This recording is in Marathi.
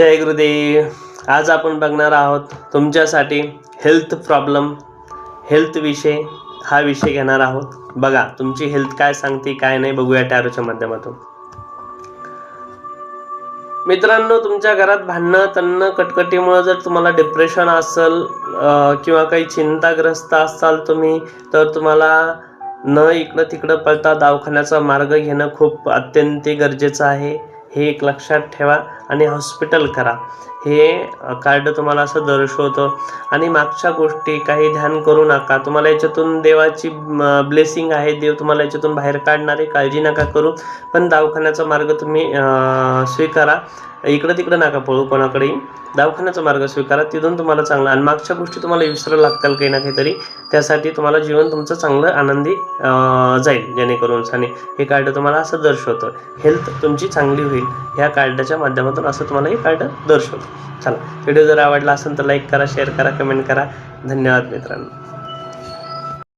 जय गुरुदेव. आज आपण बघणार आहोत तुमच्यासाठी हेल्थ प्रॉब्लेम, हेल्थ विषय हा विषय घेणार आहोत. बघा तुमची हेल्थ काय सांगते काय नाही बघूया टॅरोच्या माध्यमातून. मित्रांनो, तुमच्या घरात भांडणं तणणं कटकटीमुळे जर तुम्हाला डिप्रेशन असेल किंवा काही चिंताग्रस्त असाल तुम्ही, तर तुम्हाला न इकडं तिकडं पळता दवाखान्याचा मार्ग घेणं खूप अत्यंत गरजेचं आहे. हे एक लक्षात ठेवा आणि हॉस्पिटल करा. हे कार्ड तुम्हाला असं दर्शवतं. आणि मागच्या गोष्टी काही ध्यान करू नका. तुम्हाला याच्यातून देवाची ब्लेसिंग आहे. देव तुम्हाला याच्यातून बाहेर काढणारे, काळजी नका करू. पण दवाखान्याचा मार्ग तुम्ही स्वीकारा. इकडं तिकडं नका पळू कोणाकडेही. दवाखान्याचा मार्ग स्वीकारा, तिथून तुम्हाला चांगला. आणि मागच्या गोष्टी तुम्हाला विसरायला लागतील काही ना काहीतरी. त्यासाठी तुम्हाला जीवन तुमचं चांगलं आनंदी जाईल जेणेकरून. आणि हे कार्ड तुम्हाला असं दर्शवतं हेल्थ तुमची चांगली होईल. ह्या कार्डाच्या माध्यमातून असं तुम्हाला हे कार्ड दर्शवतं. चला, व्हिडिओ जर आवडला असेल तर लाईक करा, शेअर करा, कमेंट करा. धन्यवाद मित्रांनो.